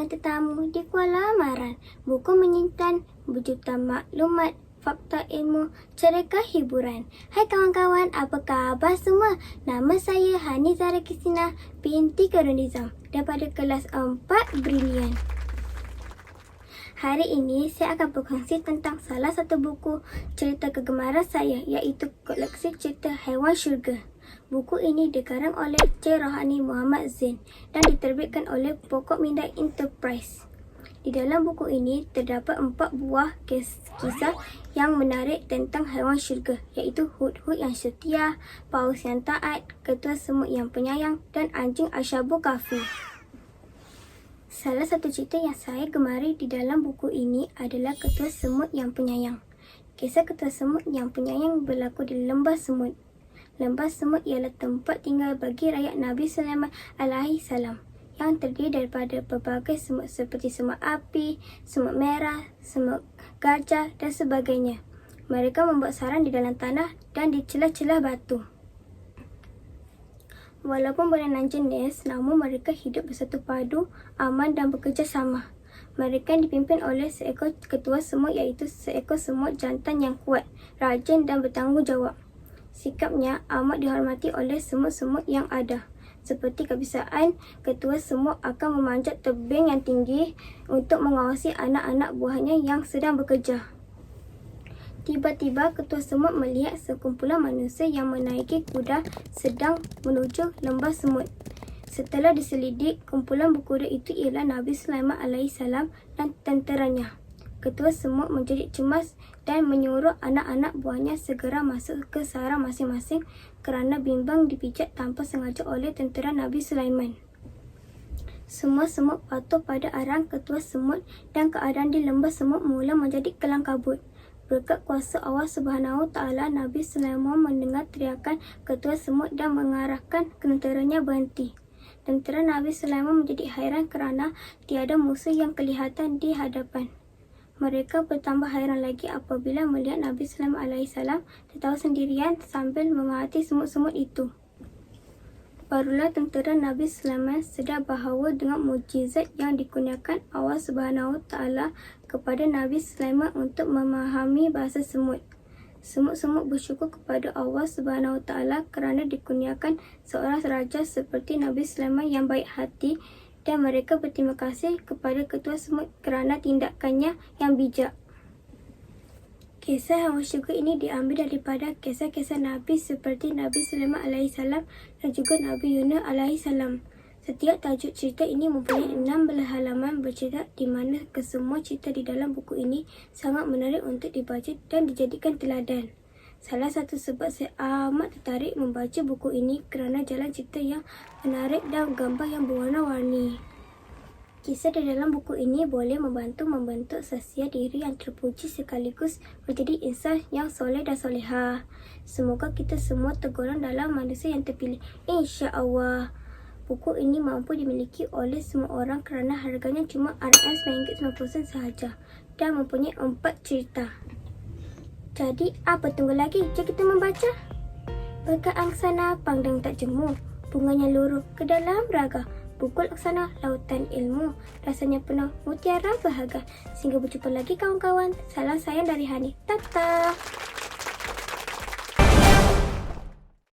dengan tetamu di Kuala Maran. Buku menyimpan berjuta maklumat, fakta ilmu, cerita hiburan. Hai kawan-kawan, apa khabar semua? Nama saya Hani Zara Kristina binti Karunizam daripada kelas 4 Brilian. Hari ini saya akan berkongsi tentang salah satu buku cerita kegemaran saya, iaitu koleksi cerita Haiwan Syurga. Buku ini dikarang oleh C. Rohani Muhammad Zain dan diterbitkan oleh Pokok Minda Enterprise. Di dalam buku ini terdapat 4 buah kisah yang menarik tentang haiwan syurga, iaitu hut-hut yang setia, paus yang taat, ketua semut yang penyayang dan anjing Ashabul Kahfi. Salah satu cerita yang saya gemari di dalam buku ini adalah ketua semut yang penyayang. Kisah ketua semut yang penyayang berlaku di Lembah Semut. Lembah Semut ialah tempat tinggal bagi rakyat Nabi Sulaiman alaihi salam yang terdiri daripada pelbagai semut seperti semut api, semut merah, semut gajah dan sebagainya. Mereka membuat sarang di dalam tanah dan di celah-celah batu. Walaupun berlainan jenis, namun mereka hidup bersatu padu, aman dan bekerjasama. Mereka dipimpin oleh seekor ketua semut, iaitu seekor semut jantan yang kuat, rajin dan bertanggungjawab. Sikapnya amat dihormati oleh semut-semut yang ada. Seperti kebiasaan, ketua semut akan memanjat tebing yang tinggi untuk mengawasi anak-anak buahnya yang sedang bekerja. Tiba-tiba ketua semut melihat sekumpulan manusia yang menaiki kuda sedang menuju lembah semut. Setelah diselidik, kumpulan berkuda itu ialah Nabi Sulaiman alaihissalam dan tenteranya. Ketua semut menjadi cemas dan menyuruh anak-anak buahnya segera masuk ke sarang masing-masing kerana bimbang dipijak tanpa sengaja oleh tentera Nabi Sulaiman. Semua semut patuh pada arahan ketua semut dan keadaan di lembah semut mula menjadi kelam kabut. Berkat kuasa Allah Subhanahu Taala, Nabi Sulaiman mendengar teriakan ketua semut dan mengarahkan tenteranya berhenti. Tentera Nabi Sulaiman menjadi hairan kerana tiada musuh yang kelihatan di hadapan. Mereka bertambah hairan lagi apabila melihat Nabi Sulaiman alaihissalam tertawa sendirian sambil memerhati semut-semut itu. Barulah tentera Nabi Sulaiman sedar bahawa dengan mukjizat yang dikurniakan Allah Subhanahu Taala kepada Nabi Sulaiman untuk memahami bahasa semut. Semut-semut bersyukur kepada Allah Subhanahu Taala kerana dikurniakan seorang raja seperti Nabi Sulaiman yang baik hati, dan mereka berterima kasih kepada ketua semut kerana tindakannya yang bijak. Kisah haiwan syurga ini diambil daripada kisah-kisah Nabi seperti Nabi Sulaiman alaihissalam dan juga Nabi Yunus alaihissalam. Setiap tajuk cerita ini mempunyai 16 halaman bercerita di mana kesemua cerita di dalam buku ini sangat menarik untuk dibaca dan dijadikan teladan. Salah satu sebab saya amat tertarik membaca buku ini kerana jalan cerita yang menarik dan gambar yang berwarna-warni. Kisah di dalam buku ini boleh membantu membentuk sosial diri yang terpuji sekaligus menjadi insan yang soleh dan soleha. Semoga kita semua tergolong dalam manusia yang terpilih, insya-Allah. Buku ini mampu dimiliki oleh semua orang kerana harganya cuma RM9.90 sahaja dan mempunyai 4 cerita. Jadi, apa tunggu lagi? Jom kita membaca. Berkat angsana pandang tak jemu, bunganya luruh ke dalam raga. Bukul aksana lautan ilmu, rasanya penuh mutiara bahagia. Sehingga berjumpa lagi kawan-kawan. Salam sayang dari Hani. Tata.